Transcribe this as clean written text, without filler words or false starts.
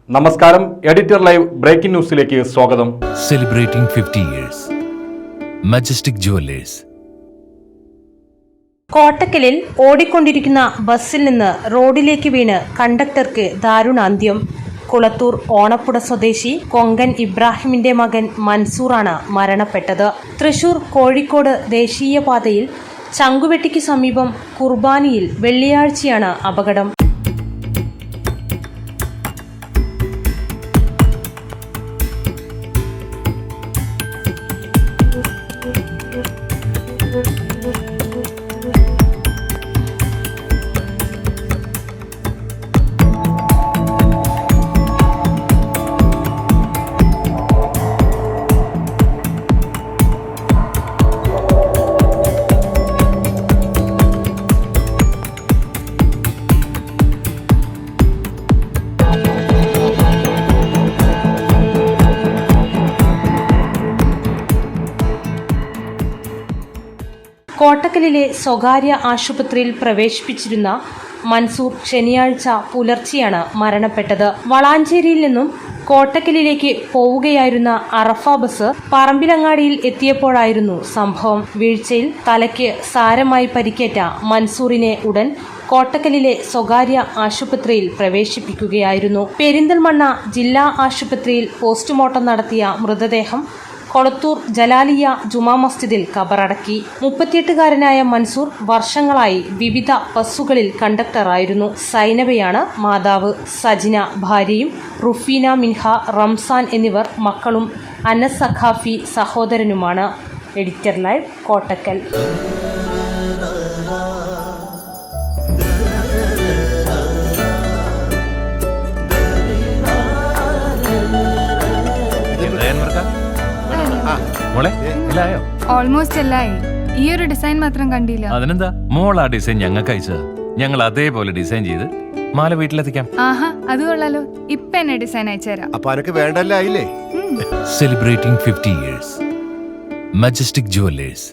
നമസ്കാരം, editor live breaking ന്യൂസിലേക്ക് സ്വാഗതം. Celebrating 50 years. Majestic jewellers. കോട്ടക്കലിൽ ഓടിക്കൊണ്ടിരിക്കുന്ന ബസ്സിൽ നിന്ന് റോഡിലേക്ക് വീണ് കണ്ടക്ടർക്ക് ദാരുണാന്ത്യം. കുളത്തൂർ ഓണപ്പുട സ്വദേശി കൊങ്കൻ ഇബ്രാഹിമിന്റെ മകൻ മൻസൂറാണ് മരണപ്പെട്ടത്. തൃശൂർ കോഴിക്കോട് ദേശീയപാതയിൽ ചങ്കുവെട്ടിക്ക് സമീപം കുർബാനിയിൽ വെള്ളിയാഴ്ചയാണ് അപകടം. കോട്ടക്കലിലെ സ്വകാര്യ ആശുപത്രിയിൽ പ്രവേശിപ്പിച്ചിരുന്ന മൻസൂർ ശനിയാഴ്ച പുലർച്ചെയാണ് മരണപ്പെട്ടത്. വളാഞ്ചേരിയിൽ നിന്നും കോട്ടക്കലിലേക്ക് പോവുകയായിരുന്ന അറഫ ബസ് പറമ്പിലങ്ങാടിയിൽ എത്തിയപ്പോഴായിരുന്നു സംഭവം. വീഴ്ചയിൽ തലയ്ക്ക് സാരമായി പരിക്കേറ്റ മൻസൂറിനെ ഉടൻ കോട്ടക്കലിലെ സ്വകാര്യ ആശുപത്രിയിൽ പ്രവേശിപ്പിക്കുകയായിരുന്നു. പെരിന്തൽമണ്ണ ജില്ലാ ആശുപത്രിയിൽ പോസ്റ്റ്മോർട്ടം നടത്തിയ മൃതദേഹം കൊളത്തൂർ ജലാലിയ ജുമാ മസ്ജിദിൽ കബറടക്കി. 38-കാരനായ മൻസൂർ വർഷങ്ങളായി വിവിധ ബസ്സുകളിൽ കണ്ടക്ടറായിരുന്നു. സൈനബയാണ് മാതാവ്. സജിന ഭാര്യയും, റുഫീന മിൻഹ, റംസാൻ എന്നിവർ മക്കളും, അനസ് സഖാഫി സഹോദരനുമാണ്. Editor live, Kottakkal. ഓൾമോസ്റ്റ് എല്ലായി. ഈ ഒരു ഡിസൈൻ മാത്രം കണ്ടില്ല. അതിനെന്താ, മോൾ ആ ഡിസൈൻ ഞങ്ങൾക്ക് അയച്ചതാ. ഞങ്ങൾ അതേപോലെ ഡിസൈൻ ചെയ്ത് മാല വീട്ടിലെത്തിക്കാം. ആഹാ, അത് കൊള്ളാലോ. ഇപ്പൊ എന്നെ ഡിസൈൻ അയച്ചുതരാം. അപ്പൊ അനക്ക് വേണ്ടല്ലേ? Celebrating 50 years. Majestic jewellers.